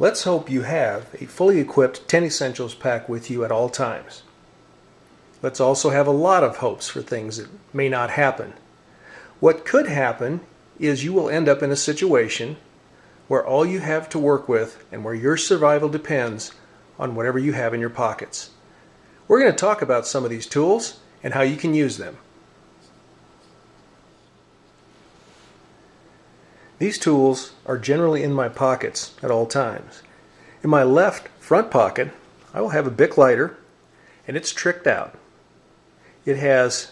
Let's hope you have a fully equipped 10 Essentials pack with you at all times. Let's also have a lot of hopes for things that may not happen. What could happen is you will end up in a situation where all you have to work with and where your survival depends on whatever you have in your pockets. We're going to talk about some of these tools and how you can use them. These tools are generally in my pockets at all times. In my left front pocket, I will have a Bic lighter, and it's tricked out. It has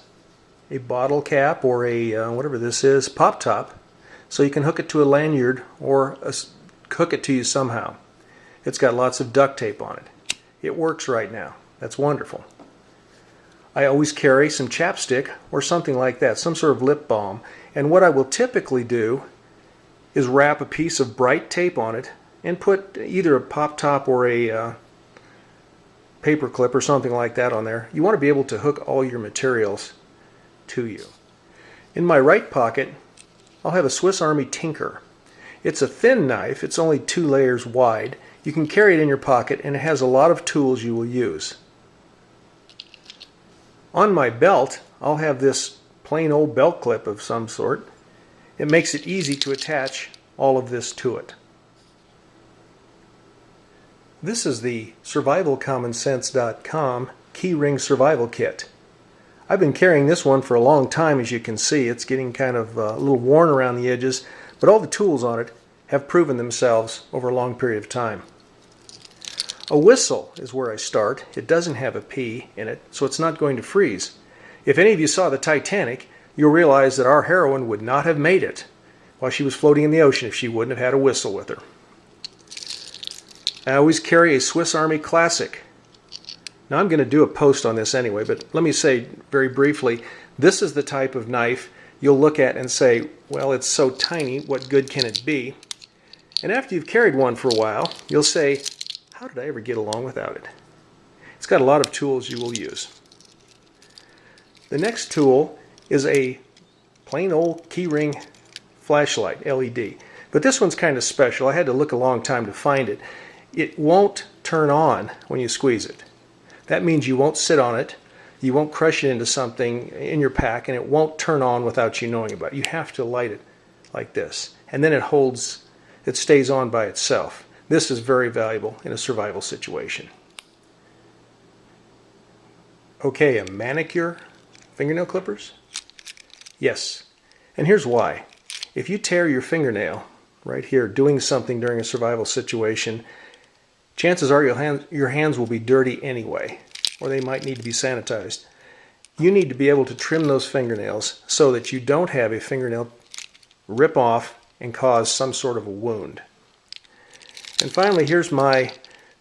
a bottle cap or a whatever this is, pop top, so you can hook it to a lanyard or hook it to you somehow. It's got lots of duct tape on it. It works right now. That's wonderful. I always carry some chapstick or something like that, some sort of lip balm, and what I will typically do is wrap a piece of bright tape on it and put either a pop top or a paper clip or something like that on there. You want to be able to hook all your materials to you. In my right pocket, I'll have a Swiss Army Tinker. It's a thin knife. It's only 2 layers wide. You can carry it in your pocket, and it has a lot of tools you will use. On my belt, I'll have this plain old belt clip of some sort. It makes it easy to attach all of this to it. This is the survivalcommonsense.com Keyring Survival Kit. I've been carrying this one for a long time, as you can see. It's getting kind of a little worn around the edges, but all the tools on it have proven themselves over a long period of time. A whistle is where I start. It doesn't have a P in it, so it's not going to freeze. If any of you saw the Titanic, you'll realize that our heroine would not have made it while she was floating in the ocean if she wouldn't have had a whistle with her. I always carry a Swiss Army Classic. Now I'm going to do a post on this anyway, but let me say very briefly, this is the type of knife you'll look at and say, well, it's so tiny, what good can it be? And after you've carried one for a while, you'll say, how did I ever get along without it? It's got a lot of tools you will use. The next tool is a plain old Keyring Flashlight LED. But this one's kind of special. I had to look a long time to find it. It won't turn on when you squeeze it. That means you won't sit on it, you won't crush it into something in your pack, and it won't turn on without you knowing about it. You have to light it like this. And then it stays on by itself. This is very valuable in a survival situation. Okay, a Manicure fingernail clippers? Yes, and here's why. If you tear your fingernail right here doing something during a survival situation, chances are your hands will be dirty anyway, or they might need to be sanitized. You need to be able to trim those fingernails so that you don't have a fingernail rip off and cause some sort of a wound. And finally, here's my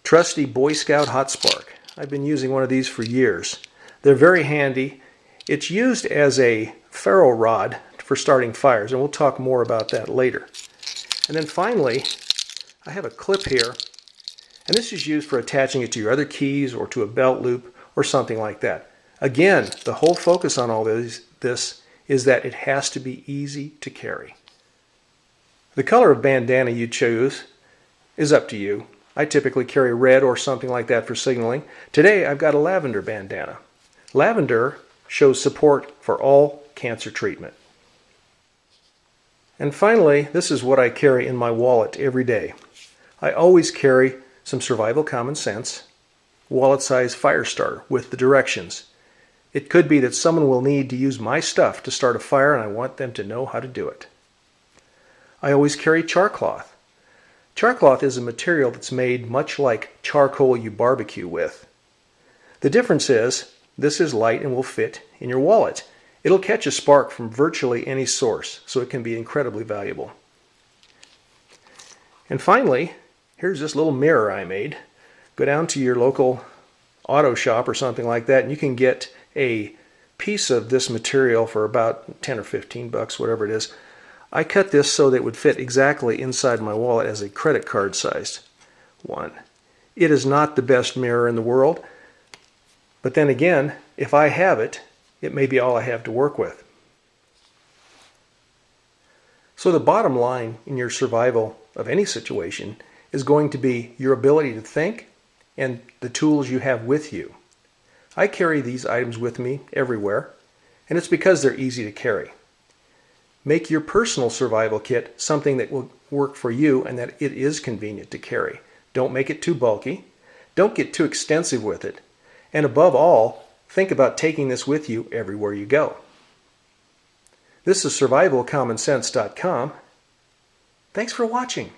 trusty Boy Scout Hot Spark. I've been using one of these for years. They're very handy. It's used as a ferro rod for starting fires, and we'll talk more about that later. And then finally, I have a clip here, and this is used for attaching it to your other keys or to a belt loop or something like that. Again, the whole focus on all this is that it has to be easy to carry. The color of bandana you choose is up to you. I typically carry red or something like that for signaling. Today I've got a lavender bandana. Lavender shows support for all cancer treatment. And finally, this is what I carry in my wallet every day. I always carry some Survival Common Sense wallet-size fire starter with the directions. It could be that someone will need to use my stuff to start a fire, and I want them to know how to do it. I always carry Char Cloth. Char Cloth is a material that's made much like charcoal you barbecue with. The difference is, this is light and will fit in your wallet. It'll catch a spark from virtually any source, so it can be incredibly valuable. And finally, here's this little mirror I made. Go down to your local auto shop or something like that, and you can get a piece of this material for about 10 or 15 bucks, whatever it is. I cut this so that it would fit exactly inside my wallet as a credit card sized one. It is not the best mirror in the world, but then again, if I have it, it may be all I have to work with. So the bottom line in your survival of any situation is going to be your ability to think and the tools you have with you. I carry these items with me everywhere, and it's because they're easy to carry. Make your personal survival kit something that will work for you and that it is convenient to carry. Don't make it too bulky. Don't get too extensive with it. And above all, think about taking this with you everywhere you go. This is survivalcommonsense.com. Thanks for watching.